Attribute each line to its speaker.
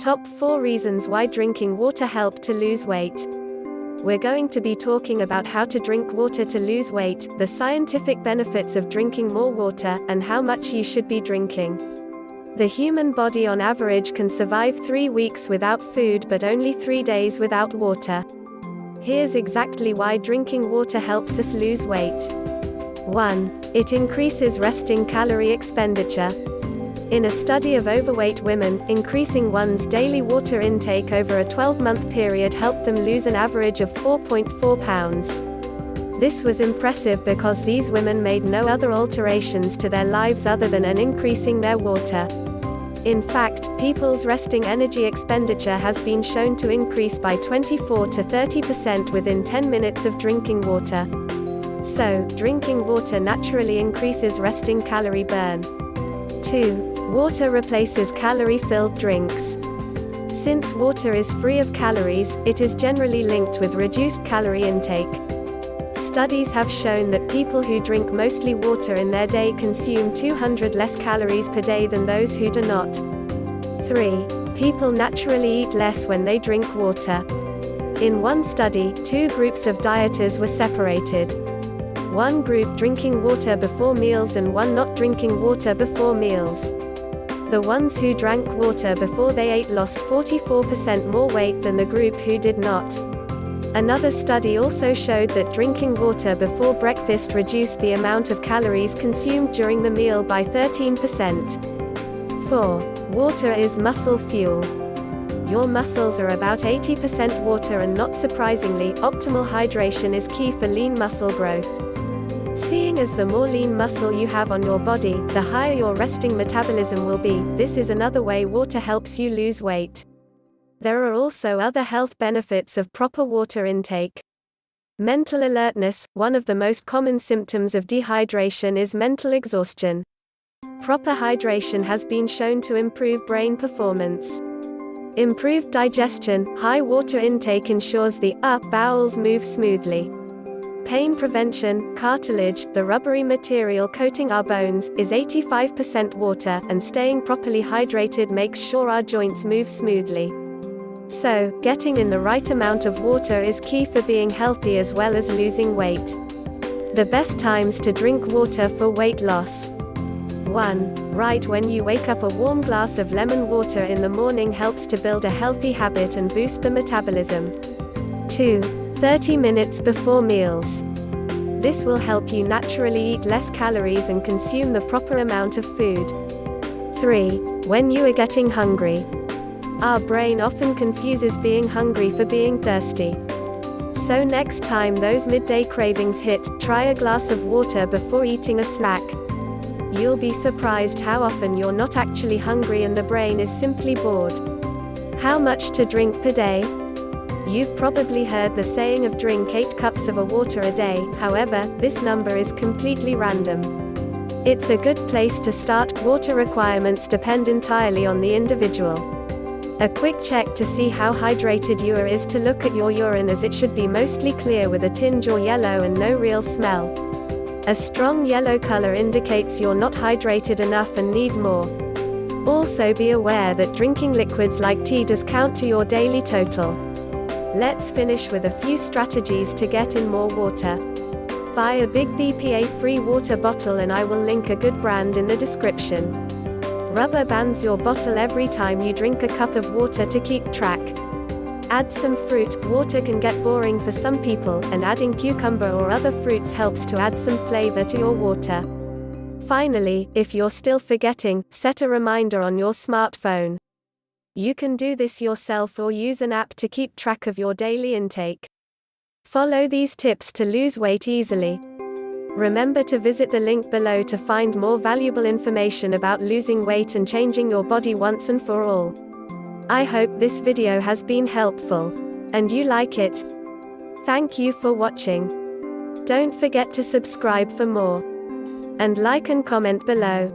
Speaker 1: Top 4 reasons why drinking water helps to lose weight. We're going to be talking about how to drink water to lose weight, the scientific benefits of drinking more water, and how much you should be drinking. The human body on average can survive 3 weeks without food but only 3 days without water. Here's exactly why drinking water helps us lose weight. 1. It increases resting calorie expenditure. In a study of overweight women, increasing one's daily water intake over a 12-month period helped them lose an average of 4.4 pounds. This was impressive because these women made no other alterations to their lives other than increasing their water. In fact, people's resting energy expenditure has been shown to increase by 24 to 30% within 10 minutes of drinking water. So, drinking water naturally increases resting calorie burn. 2. Water replaces calorie-filled drinks. Since water is free of calories, it is generally linked with reduced calorie intake. Studies have shown that people who drink mostly water in their day consume 200 less calories per day than those who do not. 3. People naturally eat less when they drink water. In one study, 2 groups of dieters were separated. One group drinking water before meals and one not drinking water before meals. The ones who drank water before they ate lost 44% more weight than the group who did not. Another study also showed that drinking water before breakfast reduced the amount of calories consumed during the meal by 13%. 4. Water is muscle fuel. Your muscles are about 80% water, and not surprisingly, optimal hydration is key for lean muscle growth. Seeing as the more lean muscle you have on your body, the higher your resting metabolism will be. This is another way water helps you lose weight. There are also other health benefits of proper water intake. Mental alertness. One of the most common symptoms of dehydration is mental exhaustion. Proper hydration has been shown to improve brain performance. Improved digestion. High water intake ensures the bowels move smoothly. Pain prevention. Cartilage, the rubbery material coating our bones, is 85% water, and staying properly hydrated makes sure our joints move smoothly. So, getting in the right amount of water is key for being healthy as well as losing weight. The best times to drink water for weight loss. 1. Right when you wake up. A warm glass of lemon water in the morning helps to build a healthy habit and boost the metabolism. 2. 30 minutes before meals. This will help you naturally eat less calories and consume the proper amount of food. 3. When you are getting hungry. Our brain often confuses being hungry for being thirsty. So next time those midday cravings hit, try a glass of water before eating a snack. You'll be surprised how often you're not actually hungry and the brain is simply bored. How much to drink per day? You've probably heard the saying of drink 8 cups of water a day. However, this number is completely random. It's a good place to start. Water requirements depend entirely on the individual. A quick check to see how hydrated you are is to look at your urine, as it should be mostly clear with a tinge or yellow and no real smell. A strong yellow color indicates you're not hydrated enough and need more. Also be aware that drinking liquids like tea does count to your daily total. Let's finish with a few strategies to get in more water. Buy a big BPA-free water bottle, and I will link a good brand in the description. Rubber bands your bottle every time you drink a cup of water to keep track. Add some fruit. Water can get boring for some people, and adding cucumber or other fruits helps to add some flavor to your water. Finally, if you're still forgetting, set a reminder on your smartphone. You can do this yourself or use an app to keep track of your daily intake. Follow these tips to lose weight easily. Remember to visit the link below to find more valuable information about losing weight and changing your body once and for all. I hope this video has been helpful, and you like it. Thank you for watching. Don't forget to subscribe for more, and like and comment below.